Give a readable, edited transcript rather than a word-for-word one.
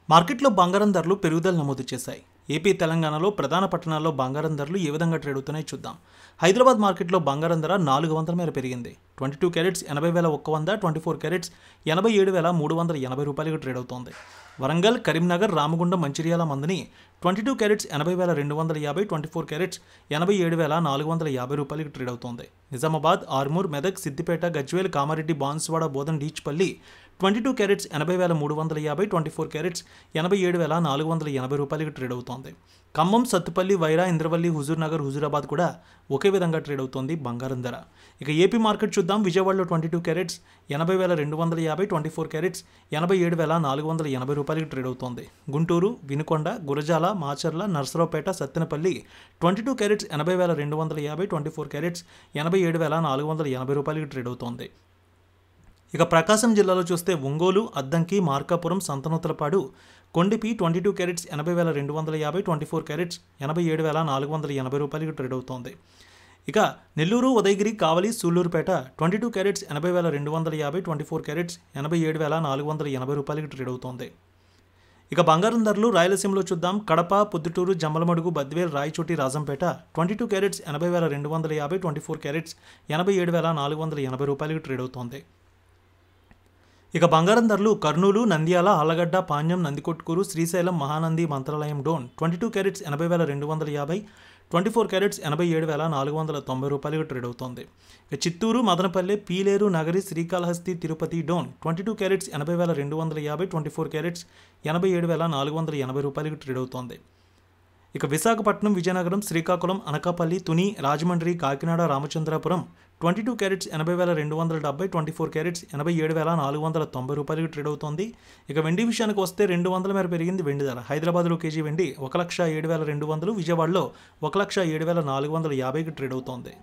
మార్కెట్లో బంగారం ధరలు పెరుగుదల నమోదు చేశాయి. ఏపీ, తెలంగాణలో ప్రధాన పట్టణాల్లో బంగారం ధరలు ఏ విధంగా ట్రేడ్ అవుతున్నాయో చూద్దాం. హైదరాబాద్ మార్కెట్లో బంగారం ధర 400 మేర పెరిగింది. 22 క్యారెట్స్ 80,100, 24 క్యారెట్స్ 87,380 రూపాయలకు ట్రేడ్ అవుతోంది. వరంగల్, కరీంనగర్, రామగుండం, మంచిర్యాల మందని 22 క్యారెట్స్ 80,250, 24 క్యారెట్స్ 87,450 రూపాయలకు ట్రేడ్ అవుతోంది. నిజామాబాద్, ఆర్మూర్, మెదక్, సిద్దిపేట, గజ్వేల్, కామారెడ్డి, బాన్సువాడ, బోధన్, డీచ్పల్లి 22 క్యారెట్స్ 80,350, 24 క్యారెట్స్ 87,480 రూపాయలకు ట్రేడ్ అవుతోంది. ఖమ్మం, సత్తుపల్లి, వైరా, ఇంద్రవల్లి, హుజూర్ నగర్, హుజూరాబాద్ కూడా ఒకే విధంగా ట్రేడ్ అవుతోంది బంగారం ధర. ఇక ఏపీ మార్కెట్ చూద్దాం. విజయవాడలో 22 క్యారెట్స్ 80,250, 24 క్యారెట్స్ 87,480 రూపాయలకు ట్రేడ్ అవుతోంది. గుంటూరు, వినుకొండ, గురజాల, మాచర్ల, నర్సరావుపేట, సత్తెనపల్లి 22 క్యారెట్స్ 80,250, 24 క్యారెట్స్ 87,480 రూపాయలకు ట్రేడ్ అవుతోంది. ఇక ప్రకాశం జిల్లాలో చూస్తే ఒంగోలు, అద్దంకి, మార్కాపురం, సంతనూతలపాడు, కొండిపి 22 క్యారెట్స్ 80,250, 24 క్యారెట్స్ 87,480 రూపాయలకు ట్రేడ్ అవుతోంది. ఇక నెల్లూరు, ఉదయగిరి, కావలి, సూళ్లూరుపేట 22 క్యారెట్స్ 80,250, 24 క్యారెట్స్ 87,480 రూపాయలకు ట్రేడ్ అవుతోంది. ఇక బంగారం ధరలు రాయలసీమలో చూద్దాం. కడప, పొద్దుటూరు, జమ్మలమడుగు, బద్వేల్, రాయచోటి, రాజంపేట 22 క్యారెట్స్ 80,250, 24 క్యారెట్స్ 87,480 రూపాయలకు ట్రేడ్ అవుతోంది. ఇక బంగారం ధరలు కర్నూలు, నంద్యాల, ఆళ్లగడ్డ, పాణ్యం, నందికొట్కూరు, శ్రీశైలం, మహానంది, మంత్రాలయం, డోన్ 22 క్యారెట్స్ 80,250, 24 క్యారెట్స్ 87,490 రూపాయలకు ట్రేడ్ అవుతోంది. ఇక చిత్తూరు, మదనపల్లె, పీలేరు, నగరి, శ్రీకాళహస్తి, తిరుపతి, డోన్ 22 క్యారెట్స్ 80,250, 24 క్యారెట్స్ 87,480 రూపాయలకు ట్రేడ్ అవుతోంది. ఇక విశాఖపట్నం, విజయనగరం, శ్రీకాకుళం, అనకాపల్లి, తుని, రాజమండ్రి, కాకినాడ, రామచంద్రాపురం 22 క్యారెట్స్ 80,270, 24 క్యారెట్స్ 87,490 రూపాయలకు ట్రేడ్ అవుతోంది. ఇక వెండి విషయానికి వస్తే 200 మేర పెరిగింది వెండి ధర. హైదరాబాద్లో కేజీ వెండి 1,07,200, విజయవాడలో 1,07,450కి ట్రేడ్ అవుతోంది.